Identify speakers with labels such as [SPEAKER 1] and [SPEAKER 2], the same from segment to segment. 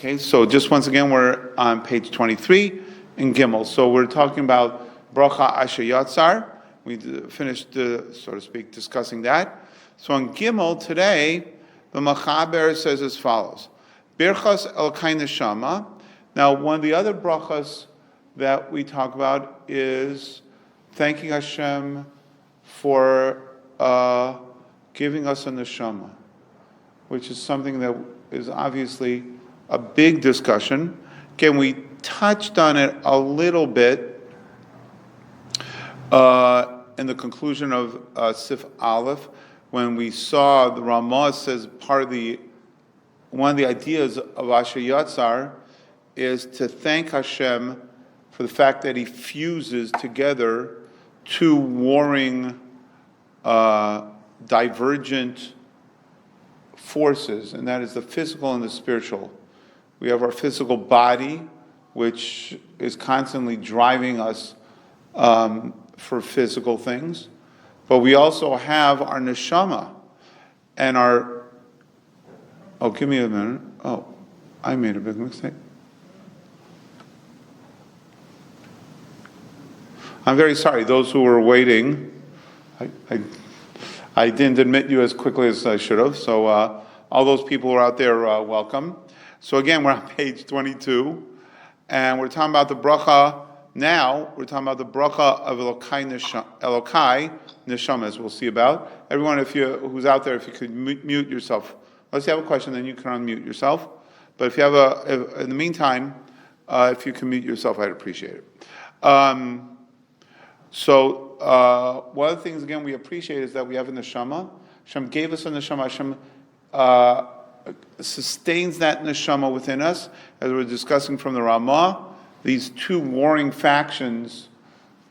[SPEAKER 1] Okay, so just once again, we're on page 23 in Gimel. So we're talking about Bracha Asher Yatzar. We finished, so to speak, discussing that. So on Gimel today, the Machaber says as follows: Birchas Elokai Neshama. Now, one of the other brachas that we talk about is thanking Hashem for giving us a neshama, which is something that is obviously a big discussion. Again, we touched on it a little bit in the conclusion of Sif Aleph, when we saw the Ramah says one of the ideas of Asher Yatzar is to thank Hashem for the fact that He fuses together two warring, divergent forces, and that is the physical and the spiritual. We have our physical body, which is constantly driving us for physical things, but we also have our neshama and our. Oh, give me a minute. Oh, I made a big mistake. I'm very sorry. Those who were waiting, I didn't admit you as quickly as I should have. So all those people who are out there, welcome. So again, we're on page 22, and we're talking about the bracha. Now we're talking about the bracha of Elokai Neshama, as we'll see about. Everyone, who's out there, if you could mute yourself. Unless you have a question, then you can unmute yourself. But if you have in the meantime, if you can mute yourself, I'd appreciate it. So one of the things, again, we appreciate is that we have a neshama. Hashem gave us a neshama. Hashem sustains that neshama within us, as we're discussing from the Ramah. These two warring factions,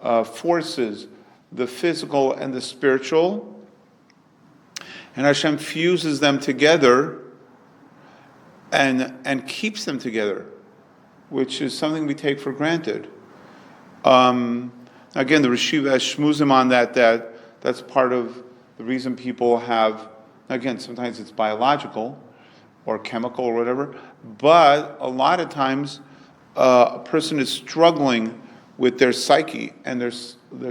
[SPEAKER 1] forces, the physical and the spiritual, and Hashem fuses them together and keeps them together, which is something we take for granted. Again, the Rishiva has shmuzim on that's part of the reason people have, again, sometimes it's biological or chemical or whatever, but a lot of times a person is struggling with their psyche, and their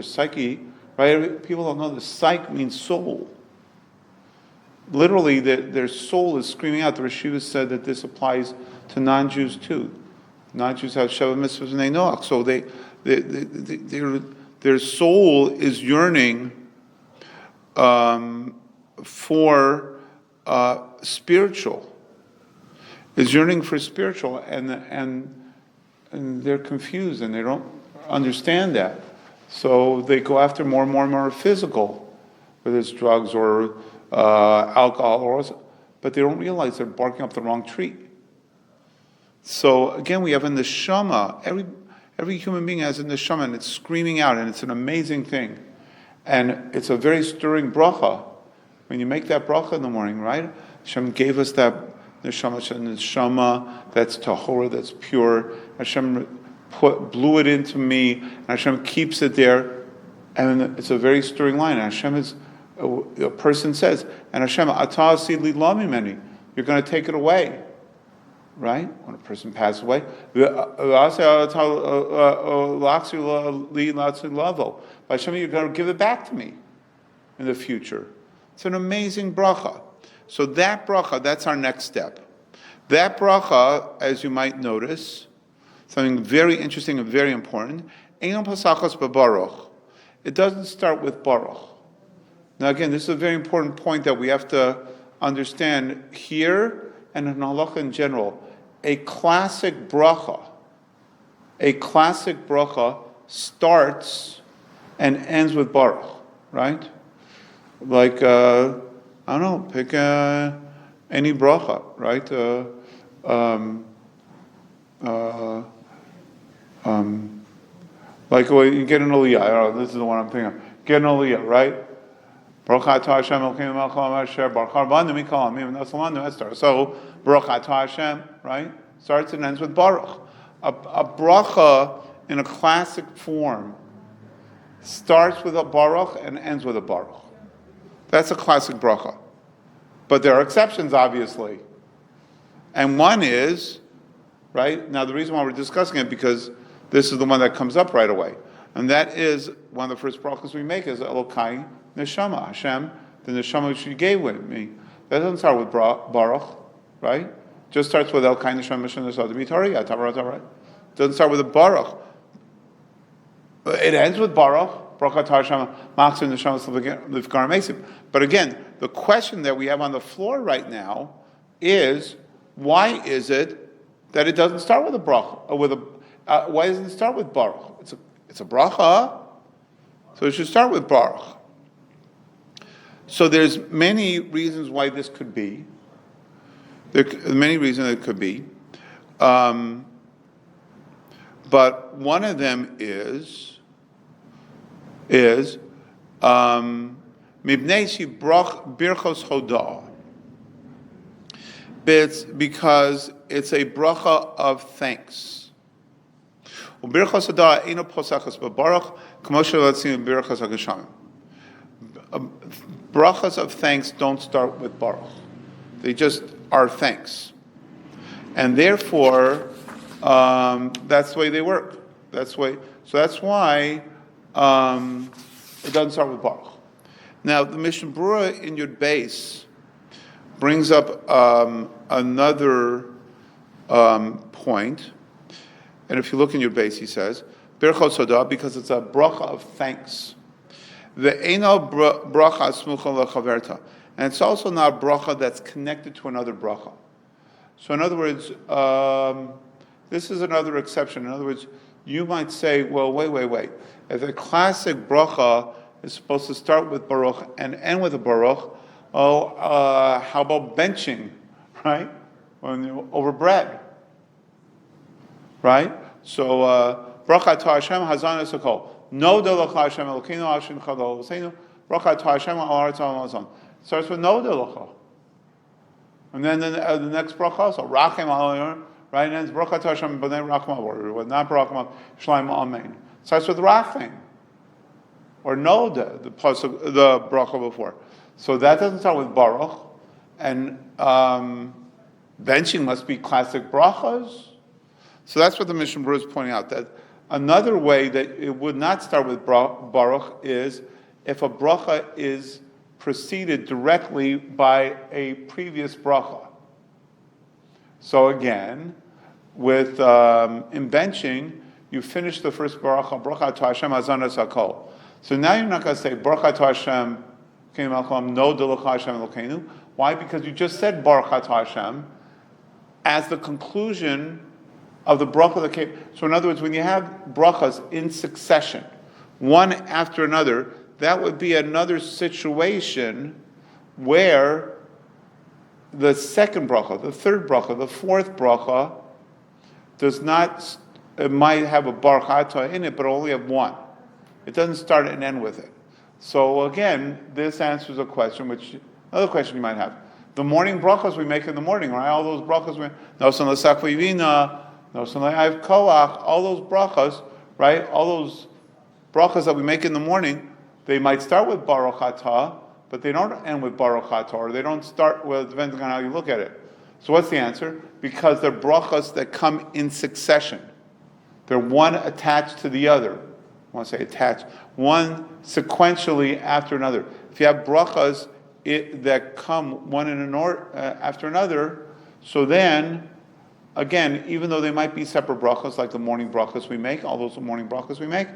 [SPEAKER 1] psyche, right? People don't know the psyche means soul. Literally, their soul is screaming out. The Rishiva said that this applies to non-Jews too. Non-Jews have Sheva Mitzvahs and they Noach, so their soul is yearning for spiritual. Is yearning for spiritual, and they're confused and they don't understand that. So they go after more and more and more physical, whether it's drugs or alcohol, but they don't realize they're barking up the wrong tree. So again, we have a neshama. Every human being has a neshama, and it's screaming out, and it's an amazing thing. And it's a very stirring bracha. When you make that bracha in the morning, right? Hashem gave us that neshama that's tahora, that's pure. Hashem blew it into me, and Hashem keeps it there. And it's a very stirring line. And Hashem is, a person says, and Hashem, atah asid li la mimeni, you're going to take it away. Right? When a person passes away, Hashem, you're going to give it back to me in the future. It's an amazing bracha. So that bracha, that's our next step. That bracha, as you might notice, something very interesting and very important, Einon pasachos bebaruch. It doesn't start with baruch. Now again, this is a very important point that we have to understand here and in halacha in general. A classic bracha starts and ends with baruch, right? Like, I don't know, pick any bracha, right? Like, well, you get an aliyah. I don't know, this is the one I'm thinking of. Get an aliyah, right? Baruch atah Hashem Elokeinu melech haolam asher baruch rabanu mikol amim v'nasalanu Esther. So Baruch atah Hashem, right? Starts and ends with baruch. A bracha in a classic form starts with a baruch and ends with a baruch. That's a classic bracha. But there are exceptions, obviously. And one is right? Now the reason why we're discussing it because this is the one that comes up right away, and that is one of the first brachas we make is Elokai Neshama Hashem, the neshama which you gave with me. That doesn't start with Baruch, right? Just starts with Elokai Neshama Mishnah. Doesn't start with a Baruch. It ends with Baruch. But again, the question that we have on the floor right now is, why is it that it doesn't start with a bracha? Why doesn't it start with Baruch? It's a bracha, so it should start with Baruch. So there's many reasons why this could be. There are many reasons it could be. But one of them is Mibnei shi birchos hodah. It's because it's a bracha of thanks. Birchos hodah eino posachos b'baruch k'mo shelatzim birchos hageshamim. Brachas of thanks don't start with baruch; they just are thanks, and therefore that's the way they work. So that's why it doesn't start with Baruch. Now, the Mishnah Berurah in Yud Beis brings up another point, and if you look in Yud Beis, he says, Birchos Hodah, because it's a bracha of thanks. The Eino bracha smucha lechaverta, and it's also not a bracha that's connected to another bracha. So, in other words, this is another exception. In other words, you might say, well, wait. If a classic bracha is supposed to start with Baruch and end with a Baruch, how about benching, right? Over bread, right? So, bracha to Hashem hazan esakol. No delach Hashem elokinu ashin chadol v'seinu. Bracha to Hashem al haaretz al mazon. Starts with no delach. And then the next bracha also, rachem al, right? And ends bracha to Hashem b'nei rachma, or not rachma, shleim amen. Starts with rachim, or no the bracha before. So that doesn't start with baruch, and benching must be classic brachas. So that's what the Mishnah Berurah is pointing out. That another way that it would not start with baruch is if a bracha is preceded directly by a previous bracha. So again, with in benching, you finish the first bracha to Hashem hazan esakol. So now you're not going to say bracha to Hashem no delach Hashem elokenu. Why? Because you just said bracha to Hashem as the conclusion of the bracha that came. So in other words, when you have brachas in succession, one after another, that would be another situation where the second bracha, the third bracha, the fourth bracha does not. It might have a baruch atah in it, but only have one. It doesn't start and end with it. So again, this answers a question, another question you might have. The morning brachas we make in the morning, right? All those brachas nosan l'sak v'yivina, nosan l'ayv kolach, all those brachas, right? All those brachas that we make in the morning, they might start with baruch atah, but they don't end with baruch atah, or they don't start with, depending on how you look at it. So what's the answer? Because they're brachas that come in succession. They're one attached to the other. I want to say attached. One sequentially after another. If you have brachas that come one in after another, so then, again, even though they might be separate brachas, like the morning brachas we make, all those morning brachas we make,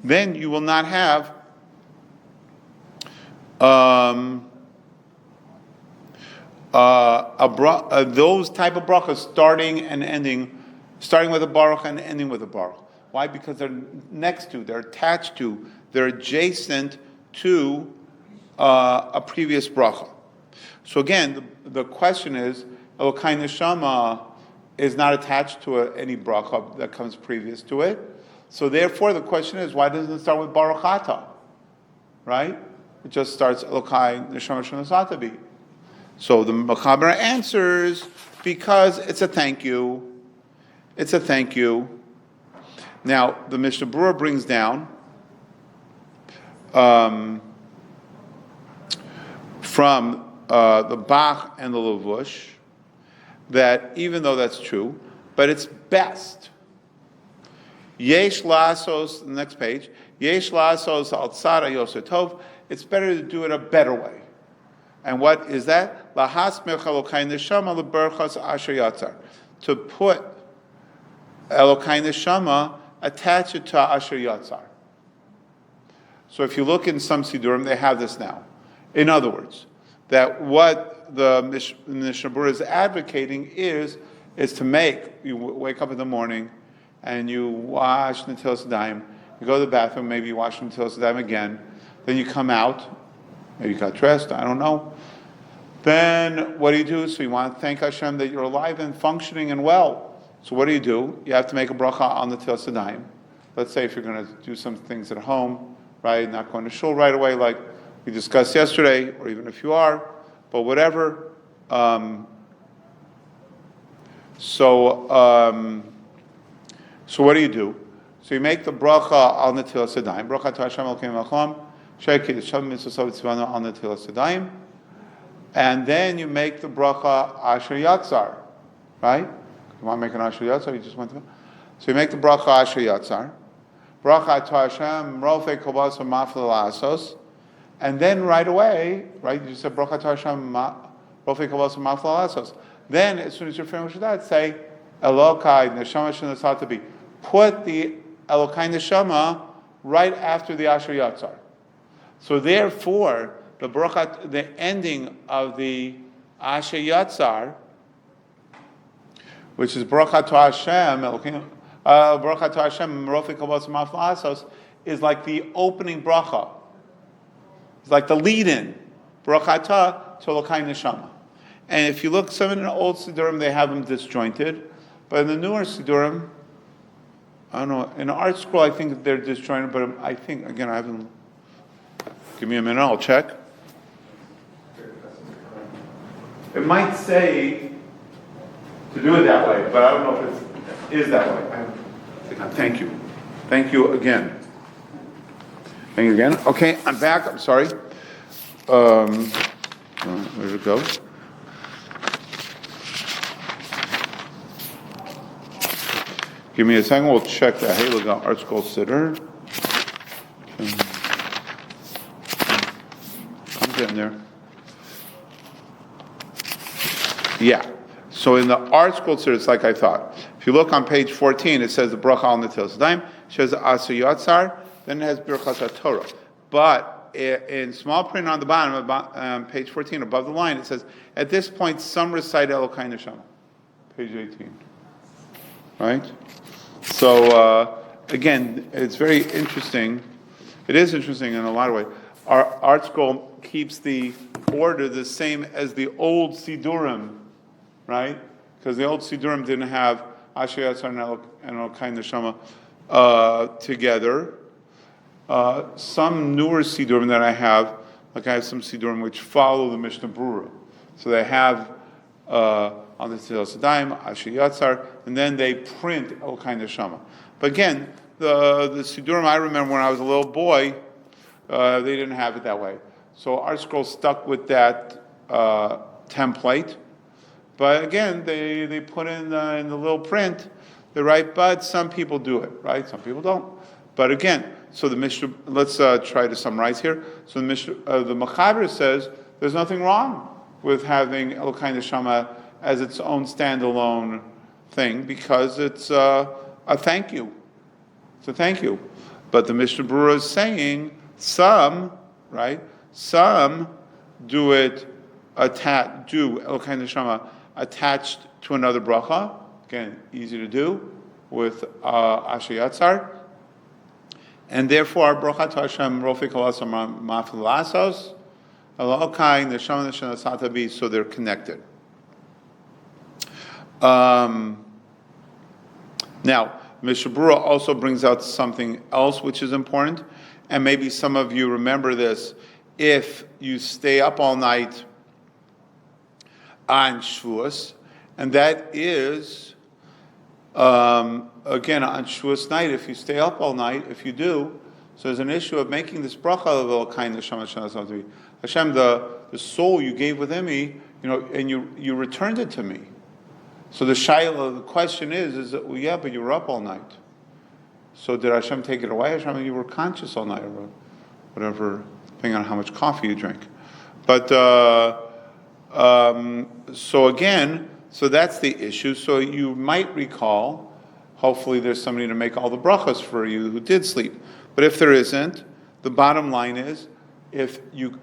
[SPEAKER 1] then you will not have those type of brachas starting with a baruch and ending with a baruch. Why? Because they're next to, they're attached to, they're adjacent to a previous bracha. So again, the question is, Elokai Neshama is not attached to any bracha that comes previous to it. So therefore, the question is, why doesn't it start with Baruch Atah? Right? It just starts Elokai Neshama Shanasatabi. So the Mechaber answers, because it's a thank you. It's a thank you. Now, the Mishnah Berurah brings down from the Bach and the Lavush that even though that's true, but it's best. Yesh lasos, the next page. Yesh lasos al tzara yoser tov. It's better to do it a better way. And what is that? Lahas mechalokai neshama leberchas asher yatzar. To put Elokai neshama, attach it to asher yatzar. So if you look in some sidurim, they have this now. In other words, that what the Mishnah Berurah is advocating is to make, you wake up in the morning and you wash Netilas Yadayim, you go to the bathroom, maybe you wash Netilas Yadayim again, then you come out, maybe you got dressed, I don't know. Then what do? So you want to thank Hashem that you're alive and functioning and well. So what do? You have to make a bracha on the Netilas Yadayim. Let's say if you're going to do some things at home, right, not going to shul right away like we discussed yesterday, or even if you are, but whatever. So what do? So you make the bracha on the Netilas Yadayim. Bracha to Hashem Elokeinu Melech Shekid Hashem Mitzvah Tzivanu on the Netilas Yadayim. And then you make the bracha Asher Yatzar, right? You want to make an Asher Yatzar? You just want to. So you make the bracha Asher Yatzar. Bracha to Hashem Rofei Kol Basar Mafil Lasos. And then right away, right? You said bracha to Hashem Rofei Kol Basar Mafil Lasos. Then as soon as you're finished with that, say Elokai Neshama Shenasatabi. Put the Elokai Neshama right after the Asher Yatzar. So therefore, the bracha, the ending of the Asher Yatzar, which is bracha to Hashem, bracha to Hashem, Rofei Kol Basar Mafil Lasos, is like the opening bracha. It's like the lead-in, bracha to Elokai Neshama. And if you look, some in the old Sidurim, they have them disjointed, but in the newer Sidurim, I don't know, in the art scroll, I think they're disjointed, but I think, again, I haven't, give me a minute, I'll check. It might say to do it that way, but I don't know if it is that way. Thank you. Thank you again. Thank you again. Okay, I'm back. I'm sorry. Where did it go? Give me a second. We'll check the Halaga Art Scroll Siddur. I'm getting there. Yeah. So in the Art Scroll Siddur, it's like I thought. If you look on page 14, it says the bracha al Netilas Yadayim, it says Asher Yatzar, then it has Birchas HaTorah. But in small print on the bottom, page 14, above the line, it says, at this point, some recite Elokai Neshama. Page 18. Right? So, again, it's very interesting. It is interesting in a lot of ways. Our Art Scroll keeps the order the same as the old Sidurim, right? Because the old Sidurim didn't have Asher Yatzar and Elokai Neshama together. Some newer Sidurim that I have, like I have some Sidurim which follow the Mishnah Berurah. So they have on the Netilas Yadayim, Asher Yatzar, and then they print Elokai Neshama. But again, the Sidurim I remember when I was a little boy, they didn't have it that way. So Art Scroll stuck with that template. But again, they put in the little print the right, but some people do it, right? Some people don't. But again, so the Mishnah, let's try to summarize here. So the Mishnah, the Mechaber says there's nothing wrong with having Elokai Neshama as its own standalone thing because it's a thank you. It's a thank you. But the Mishnah Berurah is saying some, right? Some do it do Elokai Neshama attached to another bracha. Again, easy to do with Asher Yatzar. And therefore, bracha to Hashem Rofei Kol Basar Mafil Lasos, Elokai Neshama Shenasatabi, so they're connected. Now, Mishnah Berurah also brings out something else which is important, and maybe some of you remember this. If you stay up all night on Shavuos, and that is, again, on Shavuos night, if you stay up all night, if you do, so there's an issue of making this bracha of Elokai Neshama Shenasatabi. Hashem, the soul you gave within me, and you returned it to me. So the question is that, well, yeah, but you were up all night. So did Hashem take it away? Hashem, you were conscious all night, or whatever, depending on how much coffee you drink. But, so that's the issue. So you might recall, hopefully there's somebody to make all the brachas for you who did sleep. But if there isn't, the bottom line is, if you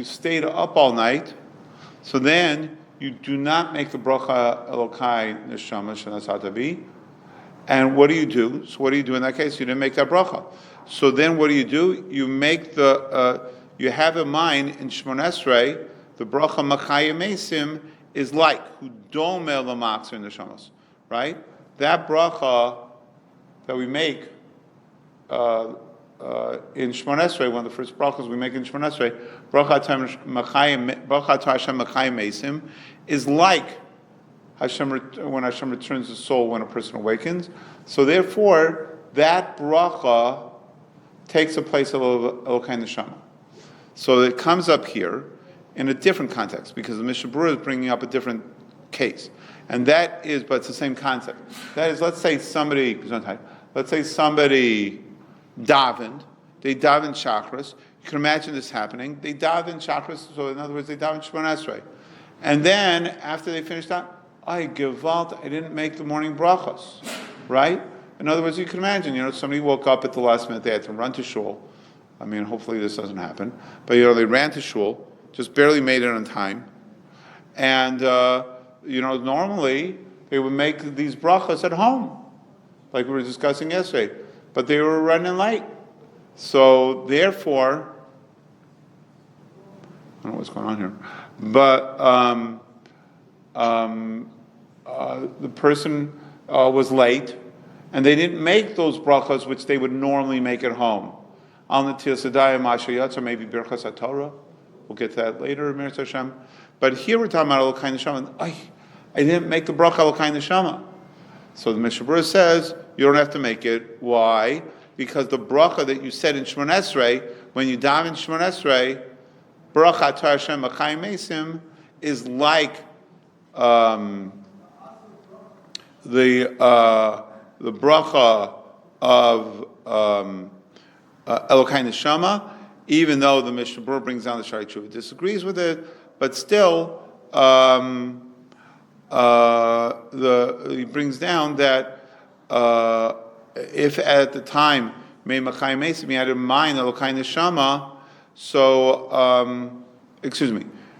[SPEAKER 1] stayed up all night, so then you do not make the bracha Elokai Neshama Shanasatabi. And what do you do? So what do you do in that case? You didn't make that bracha. So then what do? You make you have in mind in Shmon Esrei, the bracha Machayim Mesim is like who don't mail the matzah neshamas, right? That bracha that we make in Shmon Esrei, one of the first brachas we make in Shmon Esrei, bracha to Hashem Machayim Mesim, is like Hashem when Hashem returns the soul when a person awakens. So therefore, that bracha takes the place of Elokai Neshama. So it comes up here in a different context because the Mishnah Berurah is bringing up a different case, and that is, but it's the same concept. That is, let's say somebody davened. They davened chakras. You can imagine this happening. They davened chakras. So in other words, they davened Shemon Esrei, and then after they finished that, I didn't make the morning brachas, right? In other words, you can imagine, somebody woke up at the last minute, they had to run to shul. I mean, hopefully this doesn't happen. But, they ran to shul, just barely made it on time. And, normally they would make these brachas at home, like we were discussing yesterday. But they were running late. So, therefore, I don't know what's going on here. But, the person was late, and they didn't make those brachas which they would normally make at home. Al Natil Sedaya Mashayatz, or maybe Birchas HaTorah. We'll get to that later, Meretz Hashem. But here we're talking about Elokai Neshama. I didn't make the bracha Elokai Neshama. So the Mishnah Berurah says you don't have to make it. Why? Because the bracha that you said in Shemon Esrei, when you daven in Shemon Esrei, bracha to Hashem Machayim Mesim, is like the bracha of Elokai Neshama, even though the Mishnah Berurah brings down the Shari Tshuva disagrees with it, but still he brings down that if at the time Mei Machayim Mesim he had in mind Elokai Neshama, so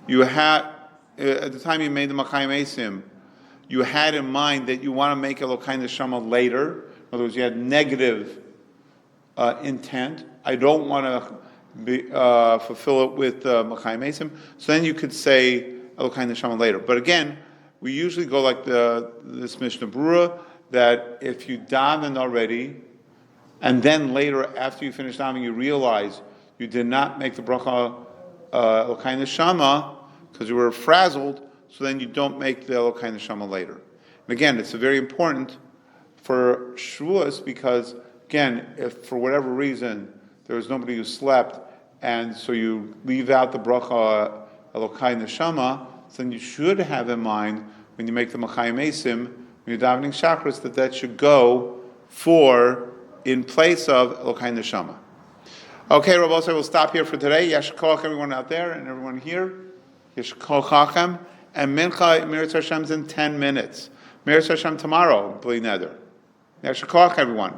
[SPEAKER 1] you had at the time you made the Machayim Mesim, you had in mind that you want to make Elokai Neshama later. In other words, you had negative intent. I don't want to fulfill it with Machayim Mesim. So then you could say Elokai Neshama later. But again, we usually go like this Mishnah Berurah, that if you daven already, and then later after you finish davening, you realize you did not make the bracha Elokai Neshama because you were frazzled, so then you don't make the Elokai Neshama later. And again, it's very important for Shavuos because, again, if for whatever reason there was nobody who slept, and so you leave out the bracha Elokai Neshama, then you should have in mind when you make the Machayim Mesim, when you're davening chakras, that should go in place of Elokai Neshama. Okay, Rabbi Osai, we'll stop here for today. Yashkoch, everyone out there and everyone here. Yashkoch Hachem. And Mincha, Meretz Hashem's in 10 minutes. Meretz Hashem tomorrow, Bli Neder. Yashkoch, everyone.